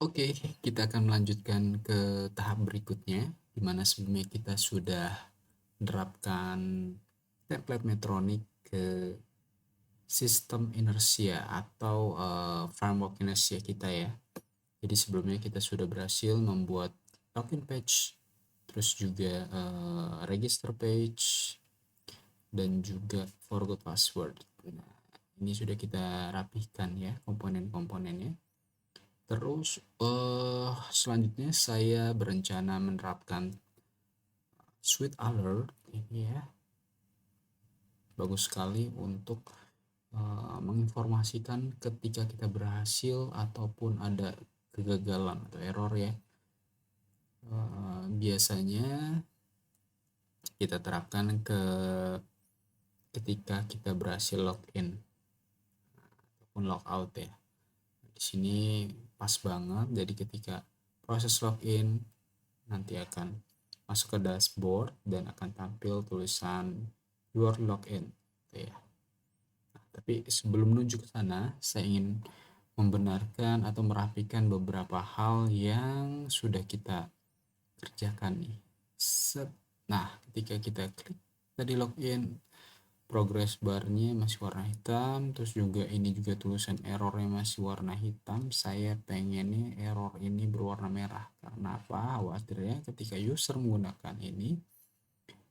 Oke, kita akan melanjutkan ke tahap berikutnya, di mana sebelumnya kita sudah menerapkan template Metronic ke sistem inersia atau framework inersia kita ya. Jadi sebelumnya kita sudah berhasil membuat login page, terus juga register page, dan juga forgot password. Nah, ini sudah kita rapihkan ya komponen-komponennya. Terus selanjutnya saya berencana menerapkan Sweet Alert ini ya. Bagus sekali untuk menginformasikan ketika kita berhasil ataupun ada kegagalan atau error ya. Biasanya kita terapkan ketika kita berhasil login ataupun logout ya. Di sini pas banget, jadi ketika proses login nanti akan masuk ke dashboard dan akan tampil tulisan your login gitu ya. Nah, tapi sebelum menuju ke sana, saya ingin membenarkan atau merapikan beberapa hal yang sudah kita kerjakan nih. Nah, ketika kita klik tadi login, progress barnya masih warna hitam, terus juga ini juga tulisan errornya masih warna hitam. Saya pengennya error ini berwarna merah. Karena apa? Khawatirnya ketika user menggunakan ini,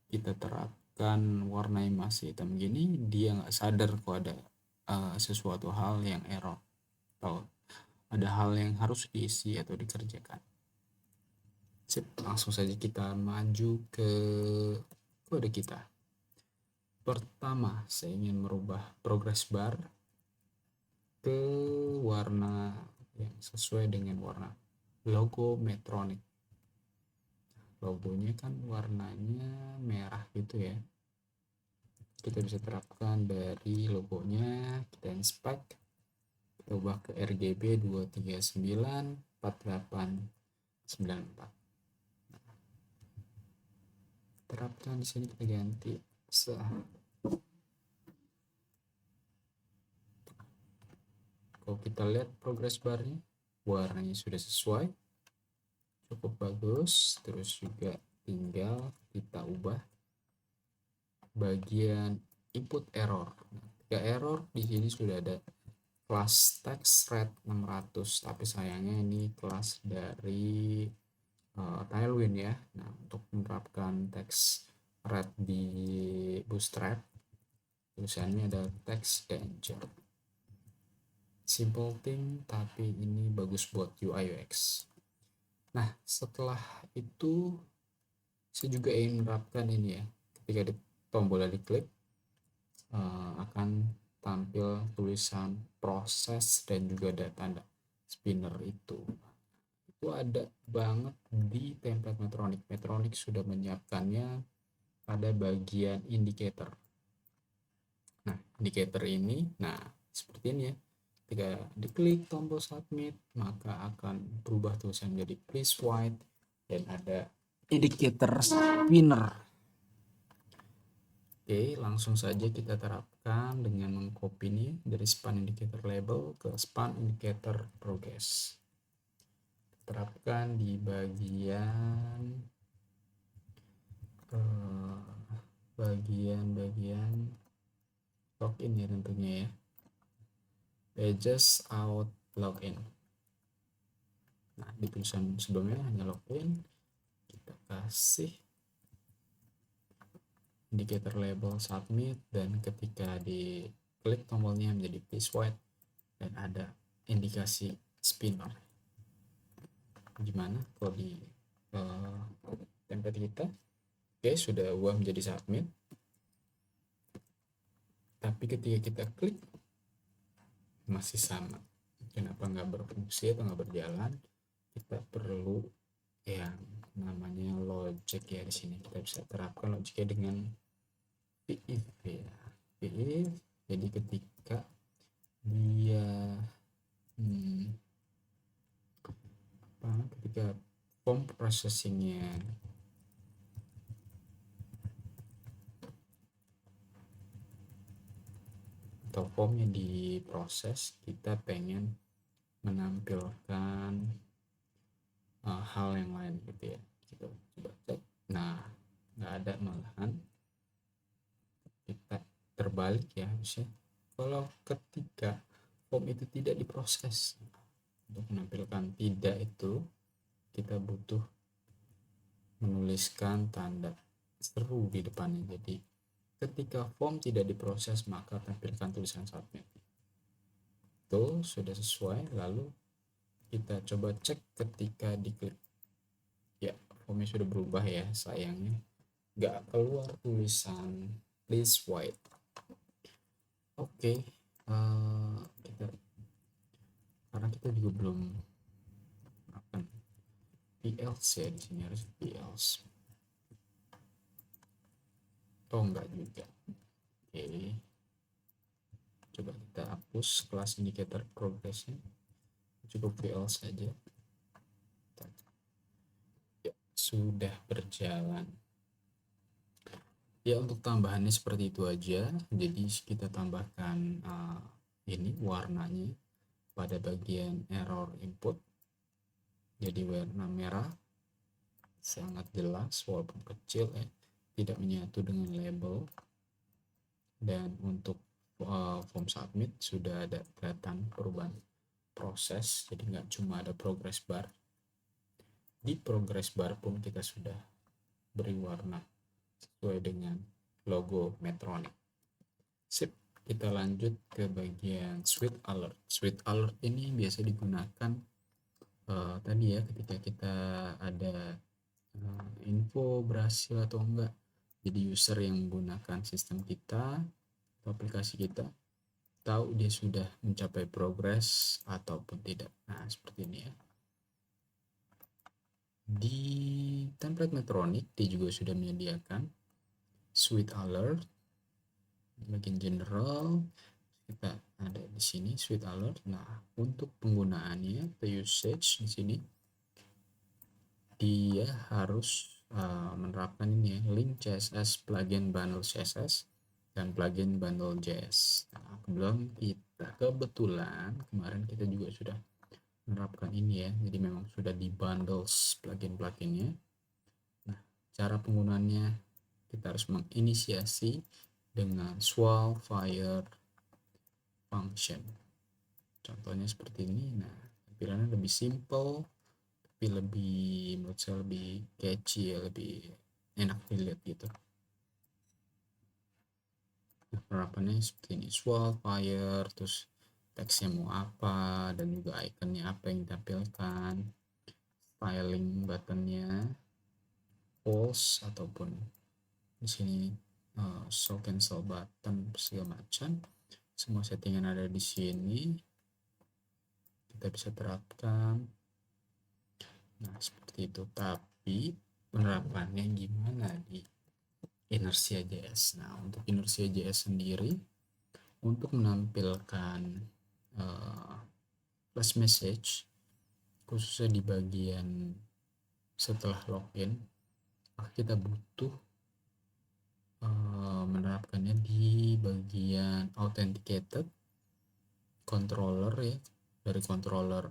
kita terapkan warna yang masih hitam gini, dia nggak sadar kok ada sesuatu hal yang error atau ada hal yang harus diisi atau dikerjakan. Sip, langsung saja kita maju ke kode kita. Pertama, saya ingin merubah progress bar ke warna yang sesuai dengan warna logo Metronic. Logonya kan warnanya merah gitu ya. Kita bisa terapkan dari logonya, kita inspect, kita ubah ke RGB 2394894. Terapkan di sini, kita ganti kalau kita lihat progress barnya, warnanya sudah sesuai, cukup bagus. Terus juga tinggal kita ubah bagian input error. Ketika error di sini sudah ada kelas text red 600, tapi sayangnya ini kelas dari Tailwind ya. Nah, untuk menerapkan text red di Bootstrap, tulisannya ada text danger. Simple thing, tapi ini bagus buat UI UX. Nah, setelah itu saya juga ingin menerapkan ini ya. Ketika di tombolnya diklik, akan tampil tulisan proses dan juga ada tanda spinner itu. Itu ada banget di template Metronic. Metronic sudah menyiapkannya pada bagian indicator. Nah, indicator ini, nah seperti ini ya. Ketika diklik tombol submit, maka akan berubah tulisan menjadi please white dan ada indicator spinner. Oke, langsung saja kita terapkan dengan mengcopy ini dari span indicator label ke span indicator progress. Terapkan di bagian login ya tentunya ya. Pages out login. Nah, di tulisan sebelumnya hanya login, kita kasih indicator label submit, dan ketika diklik tombolnya menjadi please white dan ada indikasi spinner. Gimana kalau di template kita? Oke, sudah ubah menjadi submit, tapi ketika kita klik masih sama. Kenapa nggak berfungsi atau nggak berjalan? Kita perlu yang namanya logic ya. Di sini kita bisa terapkan logiknya dengan if ya. If, jadi ketika dia ketika form processingnya atau formnya diproses, kita pengen menampilkan hal yang lain gitu ya. Kita coba cek, nah nggak ada, malahan kita terbalik ya harusnya. Kalau ketika form itu tidak diproses, untuk menampilkan tidak itu kita butuh menuliskan tanda seru di depannya. Jadi ketika form tidak diproses, maka tampilkan tulisan submit. Itu sudah sesuai. Lalu kita coba cek ketika diklik. Ya, formnya sudah berubah ya, sayangnya nggak keluar tulisan please wait. Oke, kita, karena kita juga belum akan PLs ya, di sini harus PLs. Oh enggak juga. Oke, coba kita hapus kelas indikator progresnya, cukup VL saja. Ya, sudah berjalan. Ya, untuk tambahannya seperti itu aja. Jadi kita tambahkan ini warnanya pada bagian error input, jadi warna merah sangat jelas walaupun kecil ya, tidak menyatu dengan label. Dan untuk form submit sudah ada kelihatan perubahan proses, jadi nggak cuma ada progress bar. Di progress bar pun kita sudah beri warna sesuai dengan logo Medtronic. Sip, kita lanjut ke bagian Sweet Alert. Sweet Alert ini biasa digunakan tadi ya, ketika kita ada info berhasil atau enggak. Jadi user yang menggunakan sistem kita atau aplikasi kita tahu dia sudah mencapai progres ataupun tidak. Nah, seperti ini ya. Di template Medtronic dia juga sudah menyediakan Sweet Alert. Bagian general kita ada di sini Sweet Alert. Nah, untuk penggunaannya atau usage di sini dia harus menerapkan ini ya, link CSS plugin bundle CSS dan plugin bundle JS. Nah, kebetulan kemarin kita juga sudah menerapkan ini ya, jadi memang sudah di bundles plugin-pluginnya. Nah, cara penggunaannya kita harus menginisiasi dengan swal fire function. Contohnya seperti ini. Nah, tampilannya lebih simple, tapi lebih, menurut saya lebih catchy ya, lebih enak dilihat gitu. Nah, penerapannya seperti ini, swal fire, terus teksnya mau apa, dan juga ikonnya apa yang ditampilkan, styling buttonnya, pulse ataupun di sini show cancel button segala macam, semua settingan ada di sini, kita bisa terapkan. Nah, seperti itu. Tapi penerapannya gimana di Inertia JS? Nah, untuk Inertia JS sendiri, untuk menampilkan flash message khususnya di bagian setelah login, maka kita butuh menerapkannya di bagian authenticated controller ya, dari controller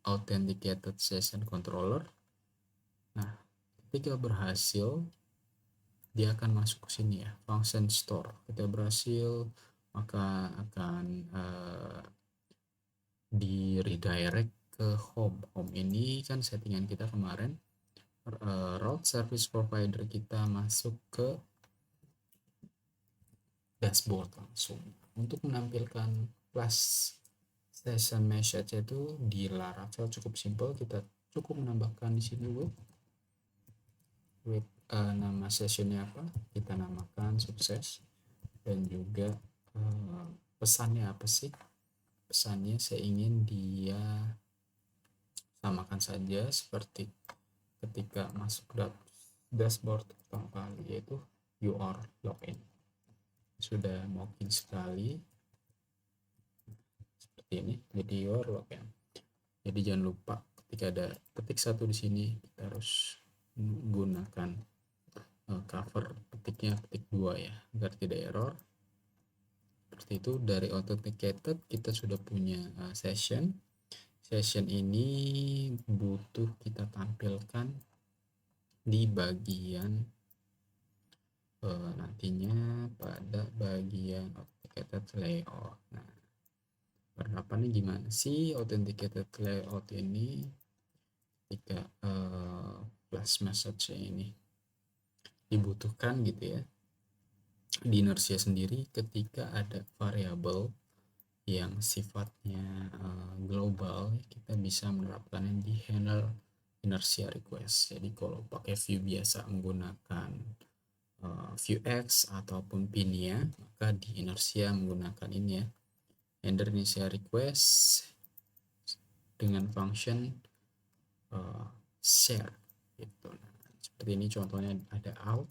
authenticated session controller. Nah, ketika berhasil dia akan masuk ke sini ya, function store. Ketika berhasil maka akan di redirect ke home. Home ini kan settingan kita kemarin, route service provider kita masuk ke dashboard langsung. Untuk menampilkan flash session message itu di Laravel cukup simple, kita cukup menambahkan di sini nama sessionnya apa, kita namakan sukses, dan juga pesannya apa sih. Pesannya saya ingin dia samakan saja seperti ketika masuk dashboard pertama kali, yaitu you are login. Sudah mungkin sekali seperti ini, jadi you are login. Jadi jangan lupa ketika ada ketik satu di sini, kita harus menggunakan cover petiknya petik 2 ya, agar tidak error. Seperti itu. Dari authenticated kita sudah punya session. session ini butuh kita tampilkan di bagian nantinya pada bagian authenticated layout. Nah, penerapannya gimana sih authenticated layout ini ketika flash message ini dibutuhkan gitu ya di inersia sendiri ketika ada variabel yang sifatnya global, kita bisa menerapkannya di handle inertia request. Jadi kalau pakai view biasa menggunakan view X ataupun pinia, maka di inersia menggunakan ini ya, handle inertia request dengan function share gitu. Nah, seperti ini contohnya ada out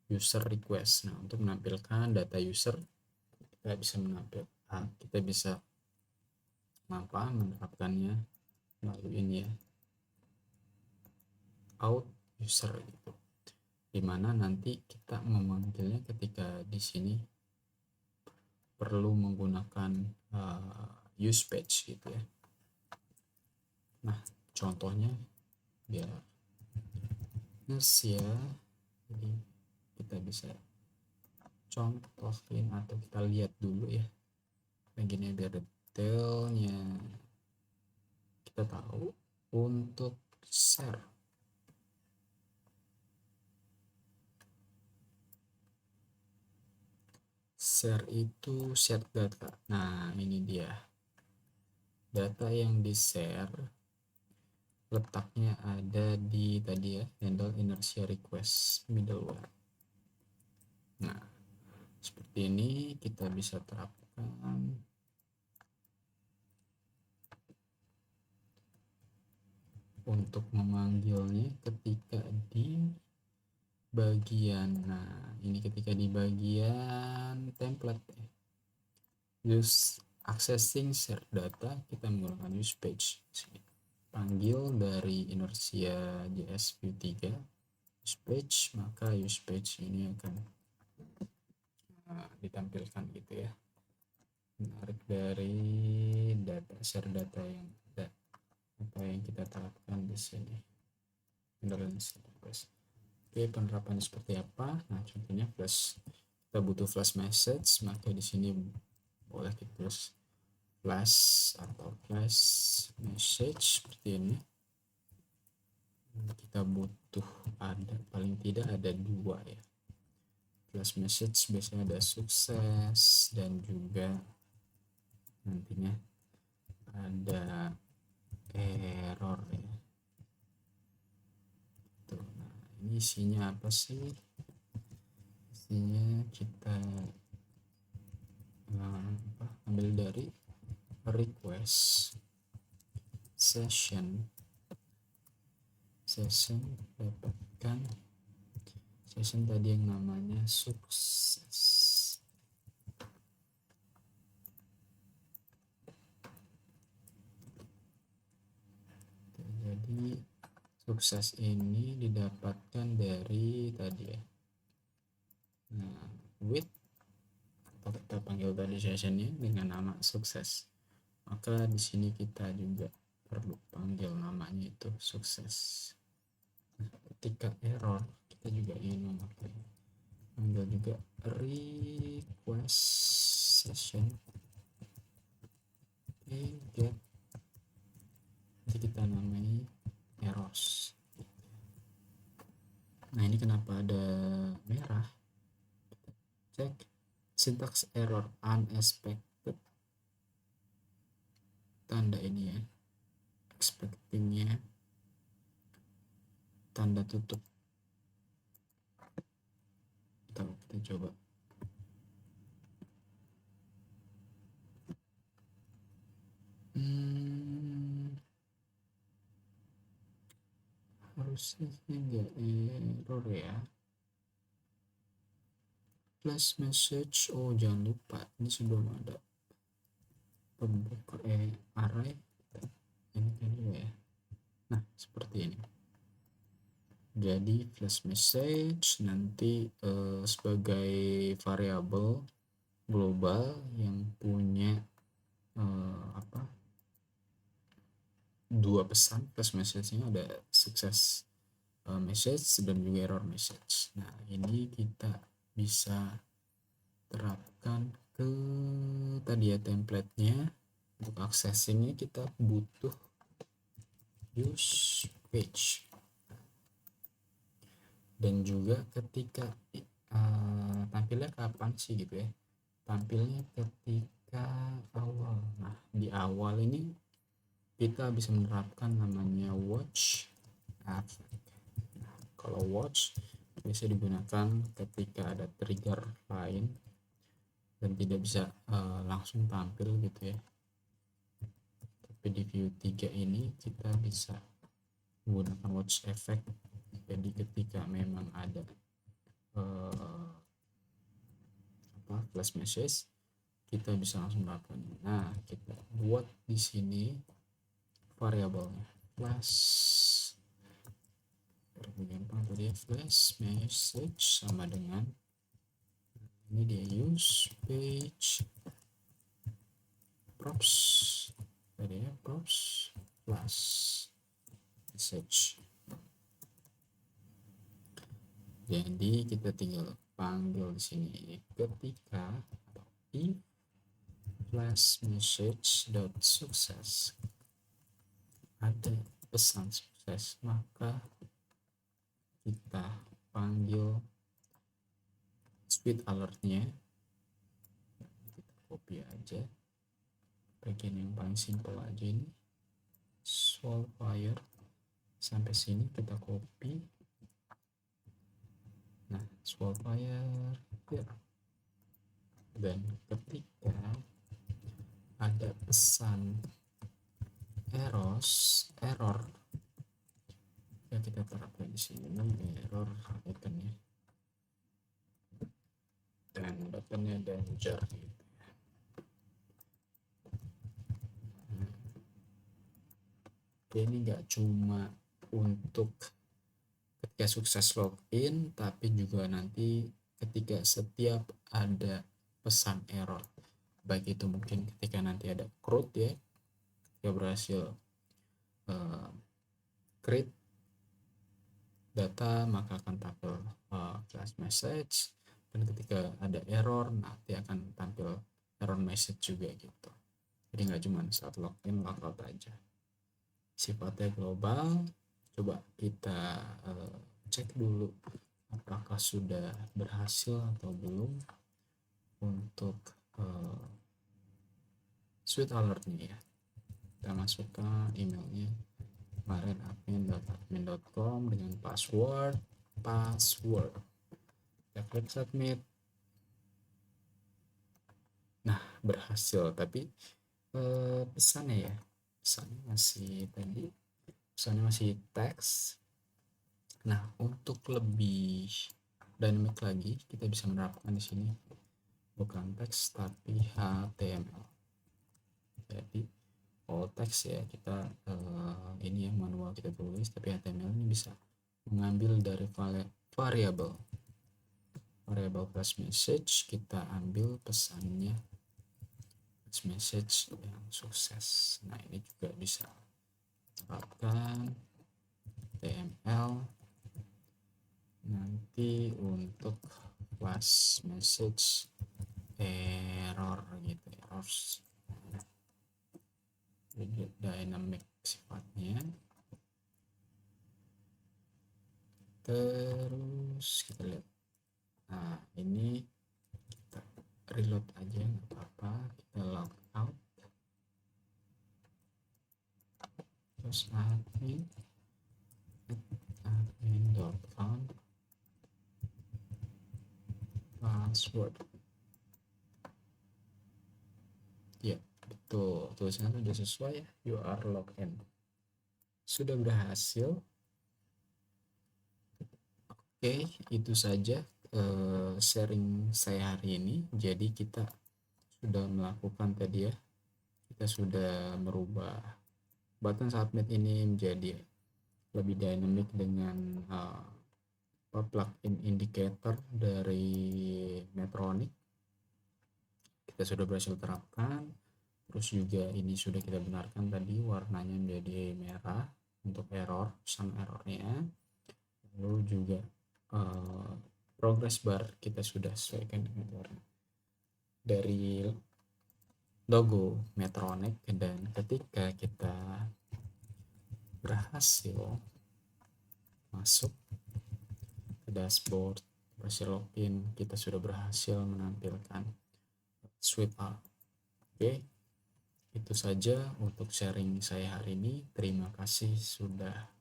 user request. Nah, untuk menampilkan data user kita bisa menerapkannya melalui ini ya, out user gitu, dimana nanti kita memanggilnya ketika di sini perlu menggunakan use page gitu ya. Nah, contohnya biar ya, jadi kita bisa contohin atau kita lihat dulu ya begini biar detailnya kita tahu. Untuk share itu share data. Nah, ini dia data yang di share, letaknya ada di tadi ya, handle inertia request middleware. Nah, seperti ini kita bisa terapkan untuk memanggilnya ketika di bagian, nah ini ketika di bagian template use accessing share data, kita menggunakan use page. Panggil dari inertia JS View 3 use page, maka use page ini akan ditampilkan gitu ya, menarik dari data share data yang ada apa yang kita terapkan di sini. Oke, penerapannya seperti apa? Nah, contohnya flash, kita butuh flash message, maka di sini boleh kita tulis flash atau flash message seperti ini. Kita butuh ada paling tidak ada 2 ya. Flash message biasanya ada sukses dan juga nantinya ada error ya. Tuh, nah, ini isinya apa sih? Isinya kita ambil dari request session dapatkan session tadi yang namanya sukses. Jadi sukses ini didapatkan dari tadi ya, nah with atau kita panggil tadi sessionnya dengan nama sukses, maka di sini kita juga perlu panggil namanya itu sukses. Nah, ketika error kita juga ingin memakai panggil juga request session get, nanti kita namai errors. Nah, ini kenapa ada merah, cek syntax error unexpected, tanda ini ya, expectingnya tanda tutup. Kita coba harusnya enggak error ya. Flash message, oh jangan lupa ini sebelum ada pembuka array ini tadi ya. Nah, seperti ini. Jadi flash message nanti sebagai variabel global yang punya dua pesan flash message-nya, ada sukses message dan juga error message. Nah, ini kita bisa terapkan ke tadi ya template-nya. Untuk accessing-nya kita butuh use page, dan juga ketika tampilnya kapan sih gitu ya, tampilnya ketika awal. Nah, di awal ini kita bisa menerapkan namanya watch effect. Nah, kalau watch bisa digunakan ketika ada trigger lain dan tidak bisa langsung tampil gitu ya. Tapi di view 3 ini kita bisa menggunakan watch effect. Jadi ketika memang ada flash message, kita bisa langsung melakukan. Nah, kita buat di sini variabelnya flash, lebih gampang tadi ya, flash message sama dengan ini dia use page props tadi ya, props flash message. Jadi kita tinggal panggil di sini ketika if flash message dot success, ada pesan sukses, maka kita panggil speed alertnya. Kita copy aja bagian yang paling simple aja ini, solve fire sampai sini kita copy. Nah, solve fire ya. Dan ketika ada pesan error ya, kita terapkan di sini error buttonnya, dan buttonnya danger gitu. Ini nggak cuma untuk ketika sukses login, tapi juga nanti ketika setiap ada pesan error, baik itu mungkin ketika nanti ada CRUD ya, ketika berhasil create data maka akan tampil flash message, dan ketika ada error nanti akan tampil error message juga gitu. Jadi nggak cuma saat login logout aja. Sifatnya global. Coba kita cek dulu apakah sudah berhasil atau belum untuk suite alertnya ya. Kita masukkan emailnya kemarin admin.admin.com dengan password. Kita klik submit. Nah, berhasil, tapi pesannya masih teks. Nah, untuk lebih dynamic lagi kita bisa menerapkan di sini bukan teks tapi HTML. Jadi all text ya kita ini yang manual kita tulis, tapi HTML ini bisa mengambil dari variabel flash message, kita ambil pesannya flash message yang sukses. Nah, ini juga bisa terapkan HTML nanti untuk flash message error gitu, errors. Jadi dynamic sifatnya. Terus kita lihat, nah ini kita reload aja nggak apa-apa, kita log out, terus admin.com password ya, betul, tulisannya sudah sesuai ya, you are logged in, sudah berhasil. Oke, itu saja sharing saya hari ini. Jadi kita sudah melakukan tadi ya, kita sudah merubah button submit ini menjadi lebih dynamic dengan plugin indicator dari Metronic. Kita sudah berhasil terapkan. Terus juga ini sudah kita benarkan tadi warnanya menjadi merah untuk error, pesan errornya. Lalu juga progress bar kita sudah sesuaikan dengan warna dari logo Medtronic, dan ketika kita berhasil masuk ke dashboard, berhasil login, kita sudah berhasil menampilkan sweep up. Oke, itu saja untuk sharing saya hari ini. Terima kasih sudah